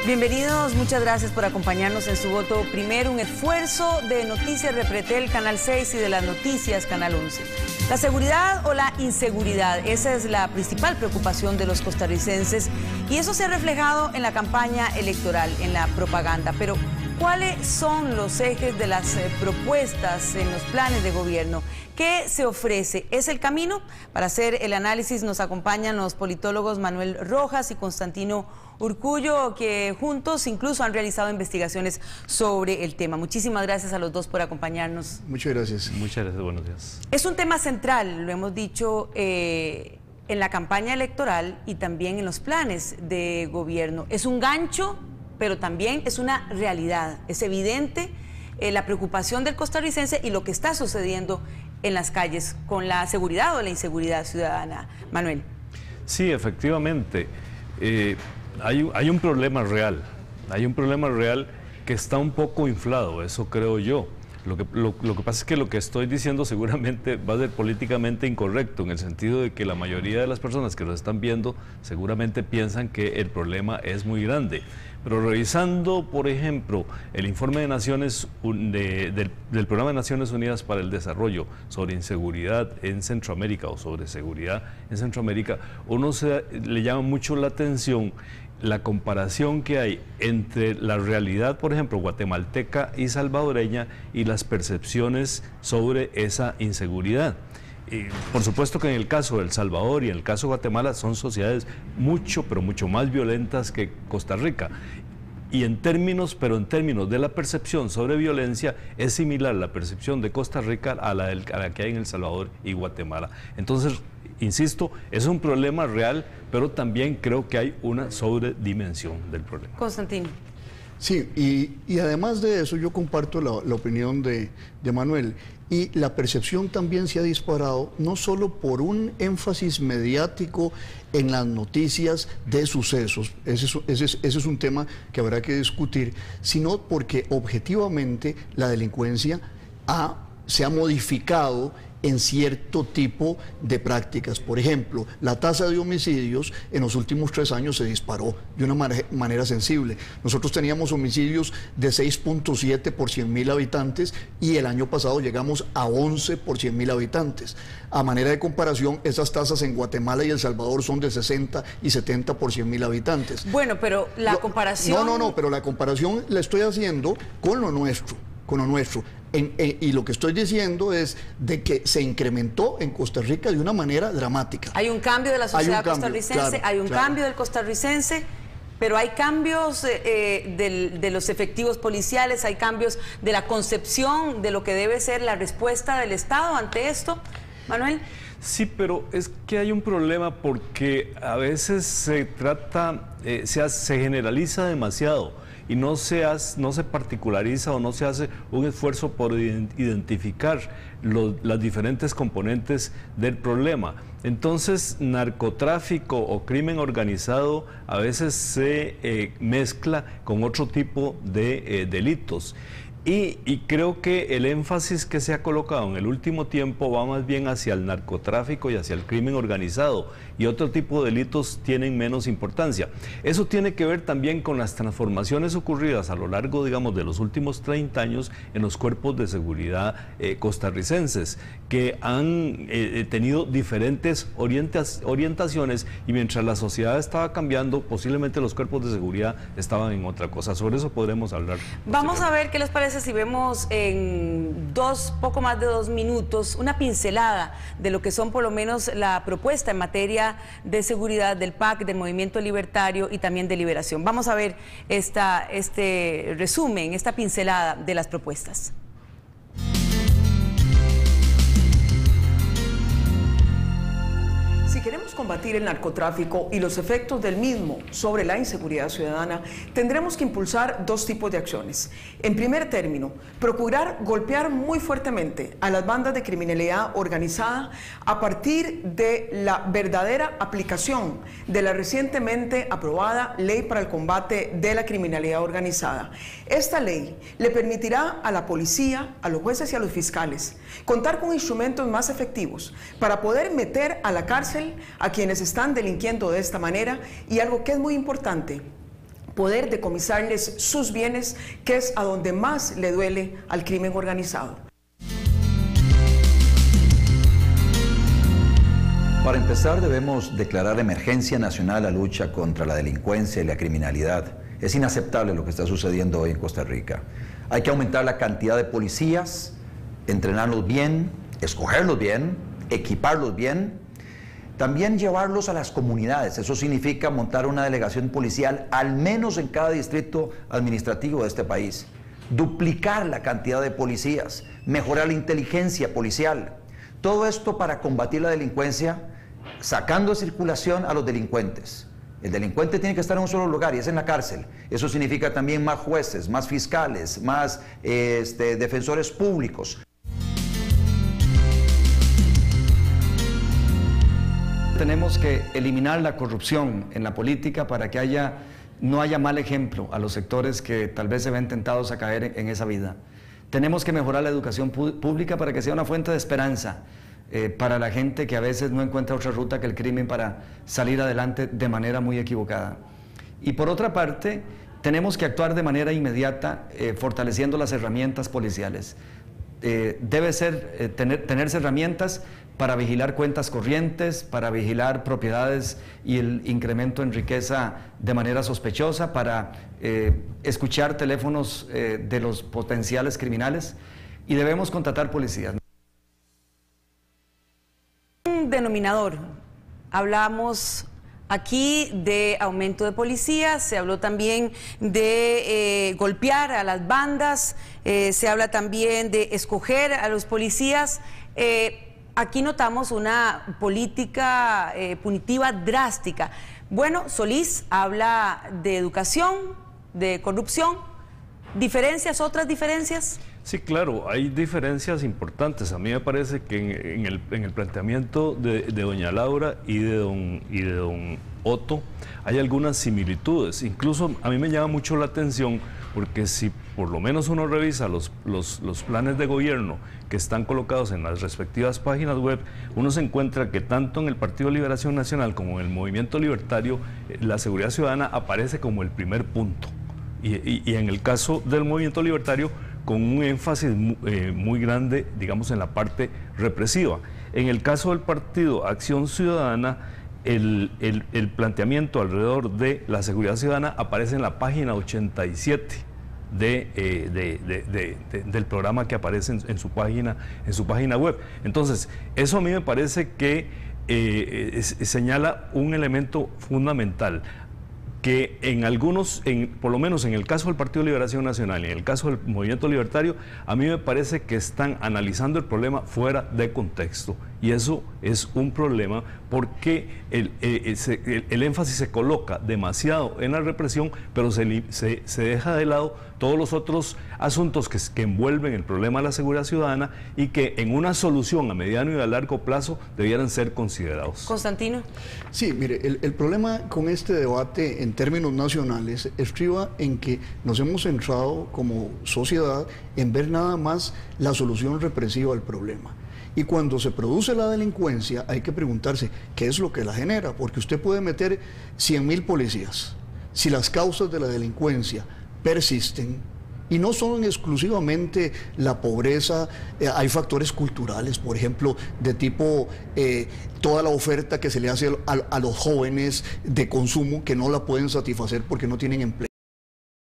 Bienvenidos, muchas gracias por acompañarnos en su voto primero, un esfuerzo de Noticias Repretel, Canal 6 y de las Noticias, Canal 11. La seguridad o la inseguridad, esa es la principal preocupación de los costarricenses y eso se ha reflejado en la campaña electoral, en la propaganda. Pero, ¿cuáles son los ejes de las propuestas en los planes de gobierno? ¿Qué se ofrece? ¿Es el camino? Para hacer el análisis nos acompañan los politólogos Manuel Rojas y Constantino Urcullo, que juntos incluso han realizado investigaciones sobre el tema. Muchísimas gracias a los dos por acompañarnos. Muchas gracias. Muchas gracias, buenos días. Es un tema central, lo hemos dicho, en la campaña electoral y también en los planes de gobierno. Es un gancho, pero también es una realidad. Es evidente la preocupación del costarricense y lo que está sucediendo en las calles con la seguridad o la inseguridad ciudadana. Manuel. Sí, efectivamente. Hay un problema real. Hay un problema real que está un poco inflado, eso creo yo. Lo que pasa es que lo que estoy diciendo seguramente va a ser políticamente incorrecto, en el sentido de que la mayoría de las personas que lo están viendo seguramente piensan que el problema es muy grande. Pero revisando, por ejemplo, el informe de del Programa de Naciones Unidas para el Desarrollo sobre inseguridad en Centroamérica o sobre seguridad en Centroamérica, le llama mucho la atención la comparación que hay entre la realidad, por ejemplo, guatemalteca y salvadoreña y las percepciones sobre esa inseguridad. Y por supuesto que en el caso de El Salvador y en el caso de Guatemala son sociedades pero mucho más violentas que Costa Rica. Y en términos de la percepción sobre violencia, es similar la percepción de Costa Rica a la que hay en El Salvador y Guatemala. Entonces, insisto, es un problema real, pero también creo que hay una sobredimensión del problema. Constantino. Sí, y además de eso yo comparto la opinión de Manuel, y la percepción también se ha disparado no solo por un énfasis mediático en las noticias de sucesos, ese es un tema que habrá que discutir, sino porque objetivamente la delincuencia se ha modificado en cierto tipo de prácticas. Por ejemplo, la tasa de homicidios en los últimos 3 años se disparó de una manera sensible. Nosotros teníamos homicidios de 6.7 por 100.000 habitantes y el año pasado llegamos a 11 por 100.000 habitantes. A manera de comparación, esas tasas en Guatemala y El Salvador son de 60 y 70 por 100.000 habitantes. Bueno, pero la comparación... No, pero la comparación la estoy haciendo con lo nuestro. Y lo que estoy diciendo es de que se incrementó en Costa Rica de una manera dramática. Hay un cambio de la sociedad costarricense, hay un cambio del costarricense, pero hay cambios de los efectivos policiales, hay cambios de la concepción de lo que debe ser la respuesta del Estado ante esto. Manuel. Sí, pero es que hay un problema porque a veces se generaliza demasiado y no se particulariza o no se hace un esfuerzo por identificar las diferentes componentes del problema. Entonces, narcotráfico o crimen organizado a veces se mezcla con otro tipo de delitos. Y creo que el énfasis que se ha colocado en el último tiempo va más bien hacia el narcotráfico y hacia el crimen organizado, y otro tipo de delitos tienen menos importancia. Eso tiene que ver también con las transformaciones ocurridas a lo largo, digamos, de los últimos 30 años en los cuerpos de seguridad costarricenses, que han tenido diferentes orientaciones, y mientras la sociedad estaba cambiando, posiblemente los cuerpos de seguridad estaban en otra cosa. Sobre eso podremos hablar. Vamos a ver qué les parece si vemos en poco más de 2 minutos una pincelada de lo que son por lo menos la propuesta en materia de seguridad del PAC, del Movimiento Libertario y también de Liberación. Vamos a ver este resumen, esta pincelada de las propuestas. Si queremos combatir el narcotráfico y los efectos del mismo sobre la inseguridad ciudadana, tendremos que impulsar 2 tipos de acciones. En primer término, procurar golpear muy fuertemente a las bandas de criminalidad organizada a partir de la verdadera aplicación de la recientemente aprobada Ley para el Combate de la Criminalidad Organizada. Esta ley le permitirá a la policía, a los jueces y a los fiscales contar con instrumentos más efectivos para poder meter a la cárcel a quienes están delinquiendo de esta manera, y algo que es muy importante, poder decomisarles sus bienes, que es a donde más le duele al crimen organizado. Para empezar, debemos declarar emergencia nacional la lucha contra la delincuencia y la criminalidad. Es inaceptable lo que está sucediendo hoy en Costa Rica. Hay que aumentar la cantidad de policías, entrenarlos bien, escogerlos bien, equiparlos bien, también llevarlos a las comunidades. Eso significa montar una delegación policial al menos en cada distrito administrativo de este país, duplicar la cantidad de policías, mejorar la inteligencia policial. Todo esto para combatir la delincuencia, sacando de circulación a los delincuentes. El delincuente tiene que estar en un solo lugar y es en la cárcel. Eso significa también más jueces, más fiscales, más defensores públicos. Tenemos que eliminar la corrupción en la política para que no haya mal ejemplo a los sectores que tal vez se ven tentados a caer en esa vida. Tenemos que mejorar la educación pública para que sea una fuente de esperanza para la gente que a veces no encuentra otra ruta que el crimen para salir adelante de manera muy equivocada. Y por otra parte, tenemos que actuar de manera inmediata fortaleciendo las herramientas policiales. Debe ser tenerse herramientas para vigilar cuentas corrientes, para vigilar propiedades y el incremento en riqueza de manera sospechosa, para escuchar teléfonos de los potenciales criminales, y debemos contratar policías. Un denominador. Hablamos aquí de aumento de policías, se habló también de golpear a las bandas, se habla también de escoger a los policías. Aquí notamos una política punitiva drástica. Bueno, Solís habla de educación, de corrupción. ¿Diferencias, otras diferencias? Sí, claro, hay diferencias importantes. A mí me parece que en el planteamiento de doña Laura y de don Otto hay algunas similitudes. Incluso a mí me llama mucho la atención porque si por lo menos uno revisa los planes de gobierno que están colocados en las respectivas páginas web, uno se encuentra que tanto en el Partido de Liberación Nacional como en el Movimiento Libertario, la seguridad ciudadana aparece como el primer punto. Y en el caso del Movimiento Libertario, con un énfasis muy grande, digamos, en la parte represiva. En el caso del Partido Acción Ciudadana, el planteamiento alrededor de la seguridad ciudadana aparece en la página 87 del programa que aparece en su página web. Entonces, eso a mí me parece que señala un elemento fundamental, que por lo menos en el caso del Partido de Liberación Nacional y en el caso del Movimiento Libertario, a mí me parece que están analizando el problema fuera de contexto. Y eso es un problema porque el énfasis se coloca demasiado en la represión, pero se deja de lado todos los otros asuntos que envuelven el problema de la seguridad ciudadana y que en una solución a mediano y a largo plazo debieran ser considerados. Constantino. Sí, mire, el problema con este debate en términos nacionales estriba en que nos hemos centrado como sociedad en ver nada más la solución represiva al problema. Y cuando se produce la delincuencia hay que preguntarse qué es lo que la genera, porque usted puede meter 100.000 policías. Si las causas de la delincuencia persisten, y no son exclusivamente la pobreza, hay factores culturales, por ejemplo, de tipo toda la oferta que se le hace a los jóvenes de consumo que no la pueden satisfacer porque no tienen empleo.